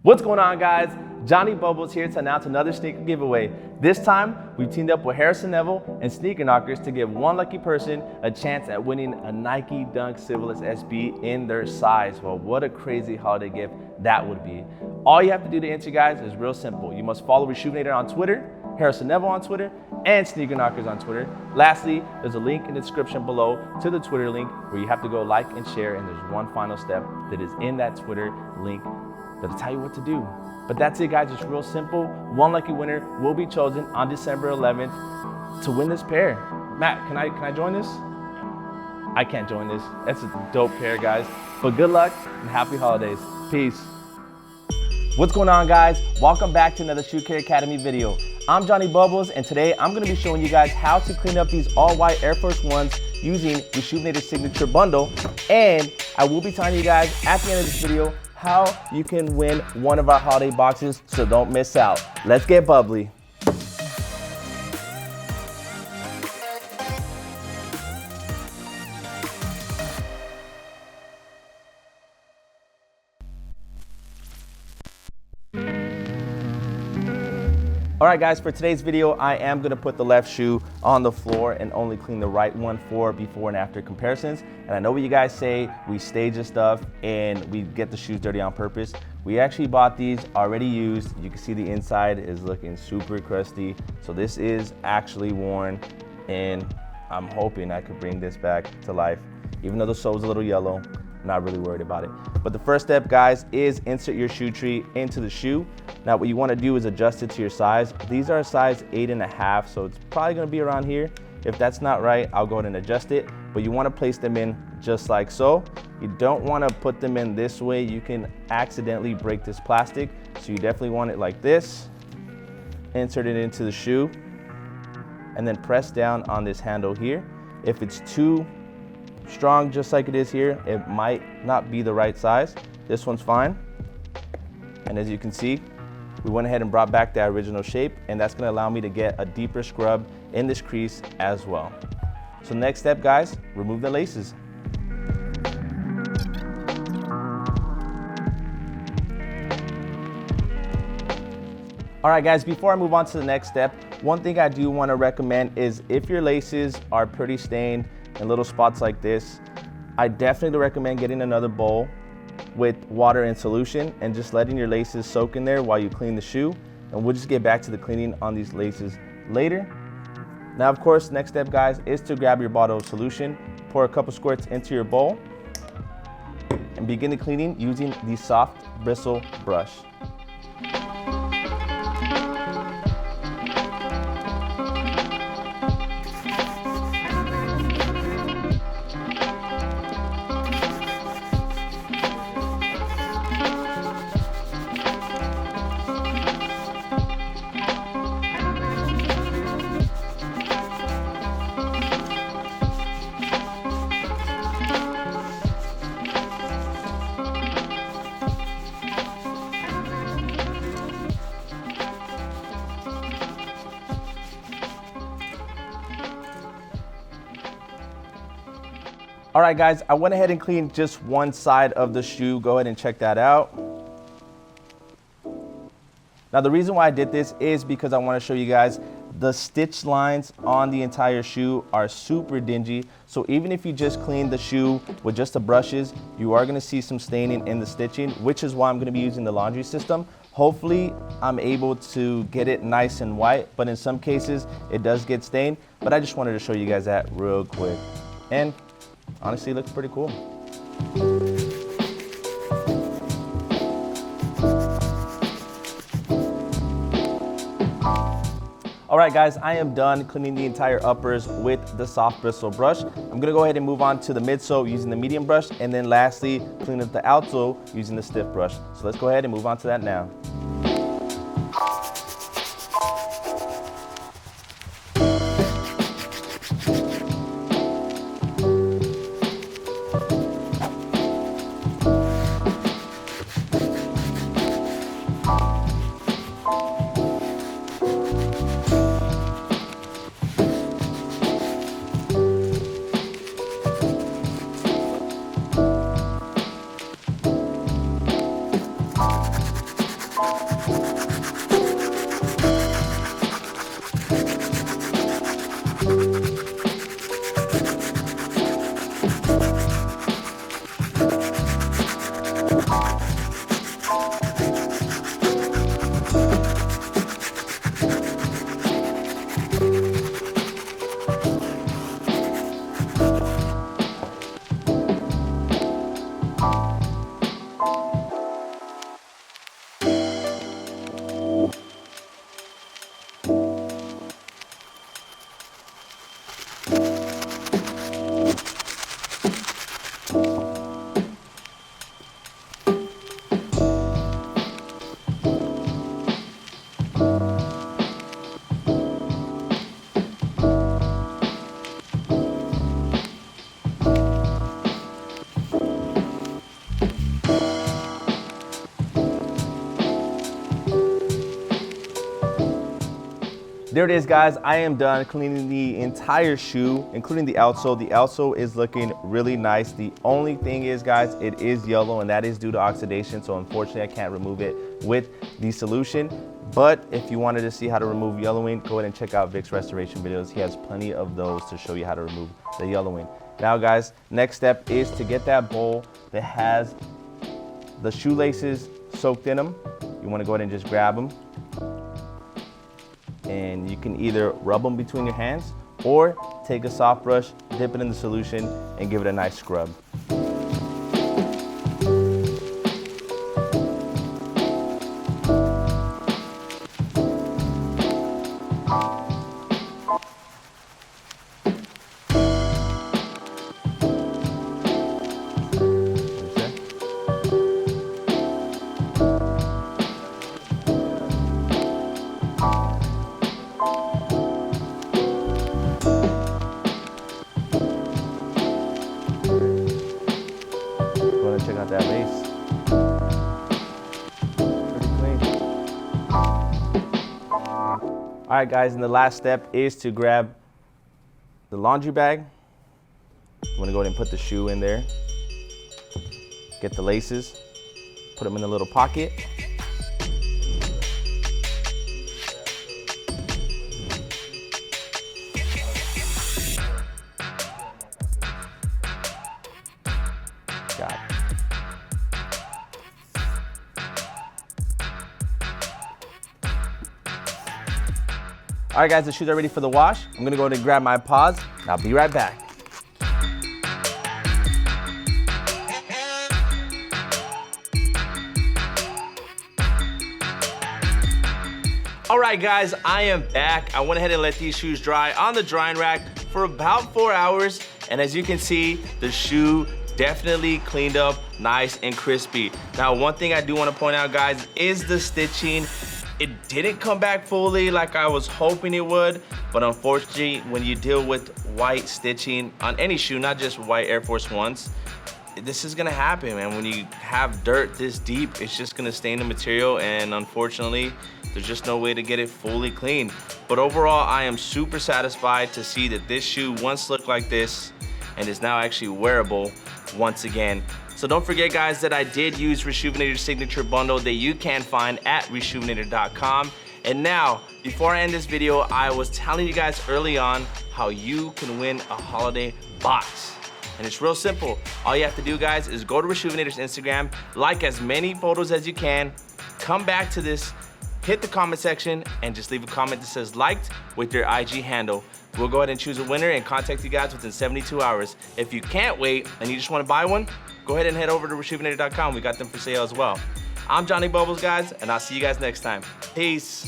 What's going on, guys? Jonny Bubbles here to announce another sneaker giveaway. This time, we've teamed up with Harrison Neville and Sneaker Knockers to give one lucky person a chance at winning a Nike Dunk Civilus SB in their size. Well, what a crazy holiday gift that would be. All you have to do to enter, guys, is real simple. You must follow Rejuvenator on Twitter, Harrison Neville on Twitter, and Sneaker Knockers on Twitter. Lastly, there's a link in the description below to the Twitter link where you have to go like and share, and there's one final step that is in that Twitter link that'll tell you what to do. But that's it, guys. It's real simple. One lucky winner will be chosen on December 11th to win this pair. Matt, can I join this? I can't join this. That's a dope pair, guys. But good luck and happy holidays. Peace. What's going on, guys? Welcome back to another Shoe Care Academy video. I'm Jonny Bubbles, and today I'm going to be showing you guys how to clean up these all-white Air Force Ones using Rejuvenator's signature bundle. And I will be telling you guys at the end of this video how you can win one of our holiday boxes, so don't miss out. Let's get bubbly. All right, guys, for today's video, I am gonna put the left shoe on the floor and only clean the right one for before and after comparisons. And I know what you guys say, we stage this stuff and we get the shoes dirty on purpose. We actually bought these already used. You can see the inside is looking super crusty. So this is actually worn, and I'm hoping I could bring this back to life. Even though the sole's a little yellow, I'm not really worried about it. But the first step, guys, is insert your shoe tree into the shoe. Now what you want to do is adjust it to your size. These are a size 8.5, so it's probably going to be around here. If that's not right, I'll go ahead and adjust it, but you want to place them in just like so. You don't want to put them in this way. You can accidentally break this plastic, so you definitely want it like this. Insert it into the shoe and then press down on this handle here. If it's too strong, just like it is here, it might not be the right size. This one's fine. And as you can see, we went ahead and brought back the original shape, and that's gonna allow me to get a deeper scrub in this crease as well. So next step, guys, remove the laces. All right, guys, before I move on to the next step, one thing I do wanna recommend is if your laces are pretty stained in little spots like this, I definitely recommend getting another bowl with water and solution and just letting your laces soak in there while you clean the shoe, and we'll just get back to the cleaning on these laces later. Now, of course, next step, guys, is to grab your bottle of solution, pour a couple squirts into your bowl, and begin the cleaning using the soft bristle brush. All right, guys, I went ahead and cleaned just one side of the shoe. Go ahead and check that out. Now, the reason why I did this is because I want to show you guys the stitch lines on the entire shoe are super dingy. So even if you just clean the shoe with just the brushes, you are going to see some staining in the stitching, which is why I'm going to be using the laundry system. Hopefully, I'm able to get it nice and white, but in some cases, it does get stained. But I just wanted to show you guys that real quick. And honestly, it looks pretty cool. All right, guys, I am done cleaning the entire uppers with the soft bristle brush. I'm gonna go ahead and move on to the midsole using the medium brush, and then lastly, clean up the outsole using the stiff brush. So let's go ahead and move on to that now. There it is, guys. I am done cleaning the entire shoe, including the outsole. The outsole is looking really nice. The only thing is, guys, it is yellow, and that is due to oxidation. So unfortunately, I can't remove it with the solution. But if you wanted to see how to remove yellowing, go ahead and check out Vic's restoration videos. He has plenty of those to show you how to remove the yellowing. Now, guys, next step is to get that bowl that has the shoelaces soaked in them. You want to go ahead and just grab them. And you can either rub them between your hands or take a soft brush, dip it in the solution, and give it a nice scrub. Check out that lace. Pretty clean. All right, guys, and the last step is to grab the laundry bag. You want to go ahead and put the shoe in there. Get the laces, put them in the little pocket. Got it. All right, guys, the shoes are ready for the wash. I'm gonna go ahead and grab my paws, and I'll be right back. All right, guys, I am back. I went ahead and let these shoes dry on the drying rack for about 4 hours. And as you can see, the shoe definitely cleaned up nice and crispy. Now, one thing I do want to point out, guys, is the stitching. It didn't come back fully like I was hoping it would, but unfortunately, when you deal with white stitching on any shoe, not just white Air Force Ones, this is gonna happen, man. When you have dirt this deep, it's just gonna stain the material, and unfortunately, there's just no way to get it fully clean. But overall, I am super satisfied to see that this shoe once looked like this and is now actually wearable once again. So don't forget, guys, that I did use Reshoevn8r's signature bundle that you can find at reshoevn8r.com. And now, before I end this video, I was telling you guys early on how you can win a holiday box. And it's real simple. All you have to do, guys, is go to Reshoevn8r's Instagram, like as many photos as you can, come back to this, hit the comment section, and just leave a comment that says liked with your IG handle. We'll go ahead and choose a winner and contact you guys within 72 hours. If you can't wait and you just want to buy one, go ahead and head over to reshoevn8r.com. We got them for sale as well. I'm Jonny Bubbles, guys, and I'll see you guys next time. Peace.